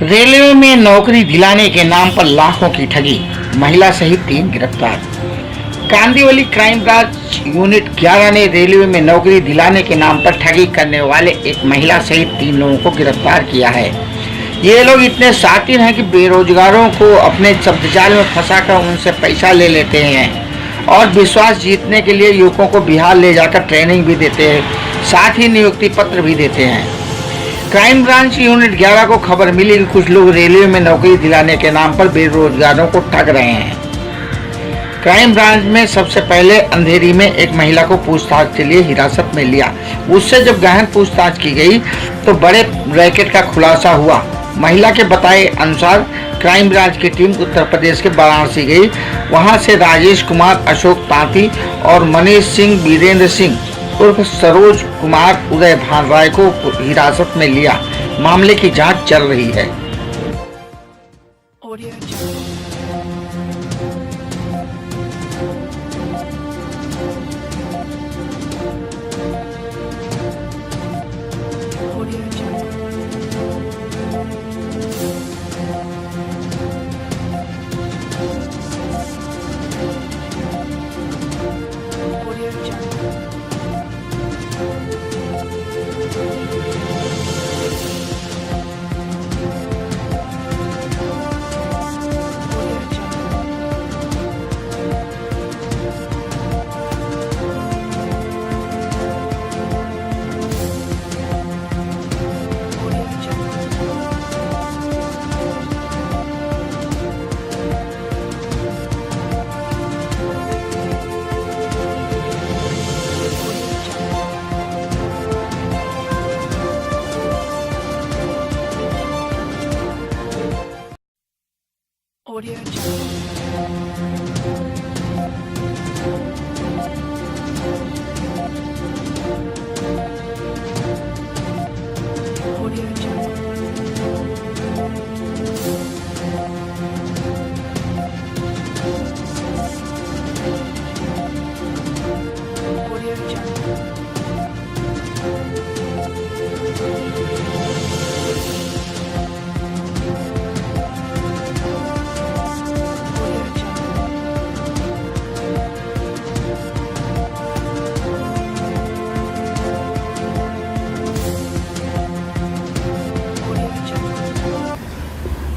Railway में नौकरी दिलाने के नाम पर लाखों की ठगी, महिला सहित 3 गिरफ्तार। कांदिवली क्राइम ब्रांच यूनिट 11 ने रेलवे में नौकरी दिलाने के नाम पर ठगी करने वाले एक महिला सहित 3 लोगों को गिरफ्तार किया है। ये लोग इतने शातिर हैं कि बेरोजगारों को अपने शब्दजाल में फंसाकर उनसे पैसा ले लेते हैं और विश्वास जीतने के लिए युवकों को बिहार ले जाकर ट्रेनिंग भी देते हैं, साथ ही नियुक्ति पत्र भी देते हैं। क्राइम ब्रांच यूनिट 11 को खबर मिली कि कुछ लोग रेलवे में नौकरी दिलाने के नाम पर बेरोजगारों को ठग रहे हैं। क्राइम ब्रांच में सबसे पहले अंधेरी में एक महिला को पूछताछ के लिए हिरासत में लिया। उससे जब गहन पूछताछ की गई तो बड़े रैकेट का खुलासा हुआ। महिला के बताए अनुसार क्राइम ब्रांच की टीम उत्तर प्रदेश के वाराणसी गई। वहां से राजेश कुमार, अशोक तांती और मनीष सिंह, वीरेंद्र सिंह उर्फ सरोज कुमार, उदय भान राय को हिरासत में लिया। मामले की जांच चल रही है। Audio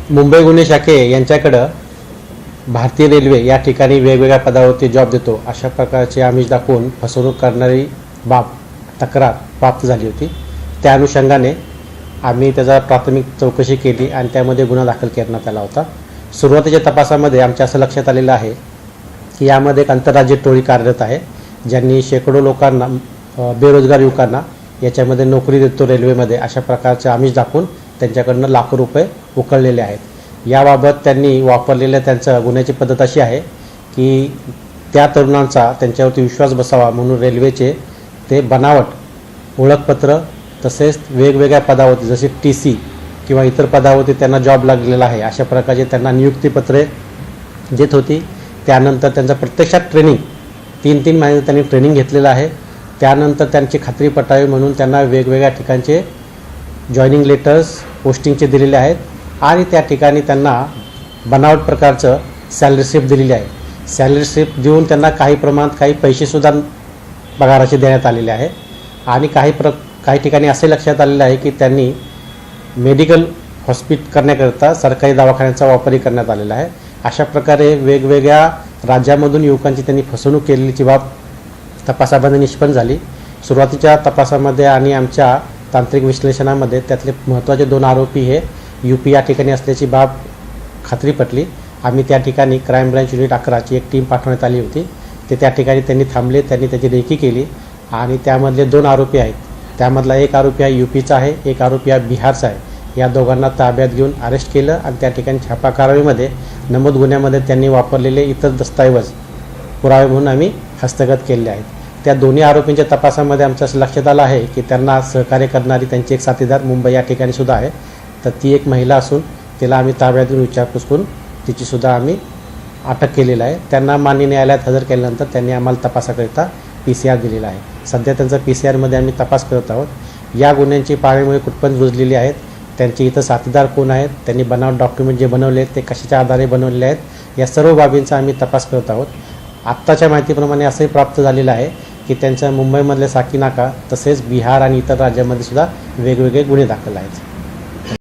मुंबई गुन्हे शाखे यांच्याकडं भारतीय रेल्वे या ठिकाणी वेगवेगळ्या पदावरती जॉब देतो अशा प्रकारचे आमिष दाखवून फसवणूक करणारी तक्रार प्राप्त झाली होती। त्या अनुषंगाने आम्ही त्याचा प्राथमिक चौकशी केली आणि त्यामध्ये गुन्हा दाखल करण्यात आला होता। सुरुवातीच्या तपासामध्ये आमच्या असं लक्षात आलेलं आहे की यामध्ये एक आंतरराज्य टोळी कार्यरत आहे, ज्यांनी शेकडो लोकांना, बेरोजगार युवकांना याच्यामध्ये नोकरी देतो रेल्वेमध्ये अशा प्रकारचे आमिष दाखवून त्यांच्याकडनं लाखो रुपये उकळलेले आहेत। याबाबत त्यांनी वापरलेल्या त्यांच्या गुन्ह्याची पद्धत अशी आहे की त्या तरुणांचा त्यांच्यावरती विश्वास बसावा म्हणून रेल्वेचे ते बनावट ओळखपत्र तसेच वेगवेगळ्या पदावरती जसे TC किंवा इतर पदावरती त्यांना जॉब लागलेला आहे अशा प्रकारचे त्यांना नियुक्तीपत्रे देत होती। त्यानंतर त्यांचा प्रत्यक्षात ट्रेनिंग 3-3 महिने त्यांनी ट्रेनिंग घेतलेलं आहे। त्यानंतर त्यांची खात्री पटावी म्हणून त्यांना वेगवेगळ्या ठिकाणचे जॉईनिंग लेटर्स पोस्टिंगचे दिलेले आहेत आणि त्या ठिकाणी त्यांना बनावट प्रकारचं सॅलरी स्लिप दिलेली आहे। सॅलरी स्लिप देऊन त्यांना काही प्रमाणात काही पैसेसुद्धा पगाराचे देण्यात आलेले आहे आणि काही ठिकाणी असे लक्षात आलेलं आहे की त्यांनी मेडिकल हॉस्पिटल करण्याकरता सरकारी दवाखान्याचा वापरही करण्यात आलेला आहे। अशा प्रकारे वेगवेगळ्या राज्यामधून युवकांची त्यांनी फसवणूक केलेलीची बाब तपासामध्ये निष्पन्न झाली। सुरुवातीच्या तपासामध्ये आणि आमच्या तांत्रिक विश्लेषणामध्ये त्यातले महत्त्वाचे 2 आरोपी हे UP या ठिकाणी असल्याची बाब खात्री पटली। आम्ही त्या ठिकाणी क्राइम ब्रांच युनिट 11ची एक टीम पाठवण्यात आली होती। ते त्या ठिकाणी त्यांनी थांबले, त्यांनी त्याची रेकी केली आणि त्यामधले 2 आरोपी आहेत, त्यामधला एक आरोपी हा UPचा आहे, एक आरोपी हा बिहारचा आहे। या दोघांना ताब्यात घेऊन अरेस्ट केलं आणि त्या ठिकाणी छापा कारवाईमध्ये नमूद गुन्ह्यामध्ये त्यांनी वापरलेले इतर दस्तऐवज पुरावे म्हणून आम्ही हस्तगत केले आहेत। त्या दोन्ही आरोपींच्या तपासामध्ये आमच्या असं लक्षात आलं आहे की त्यांना सहकार्य करणारी त्यांची एक साथीदार मुंबई या ठिकाणी सुद्धा आहे। तर ती एक महिला असून तिला आम्ही ताब्यात घेऊन विचारपूस करून तिचीसुद्धा आम्ही अटक केलेलं आहे। त्यांना माननीय न्यायालयात हजर केल्यानंतर त्यांनी आम्हाला तपासाकरिता PCR दिलेला आहे। सध्या त्यांचा PCRमध्ये आम्ही तपास करत आहोत। या गुन्ह्यांची पाळेमुळे कुठपर्यंत रुजलेली आहेत त्यांचे इथं साथीदार कोण आहेत, त्यांनी बनावट डॉक्युमेंट जे बनवले आहेत ते कशाच्या आधारे बनवलेले आहेत, या सर्व बाबींचा आम्ही तपास करत आहोत. आत्ताच्या माहितीप्रमाणे असंही प्राप्त झालेलं आहे की त्यांच्या मुंबईमधले साकीनाका तसेच बिहार आणि इतर राज्यांमध्ये सुद्धा वेगवेगळे गुन्हे दाखल आहेत.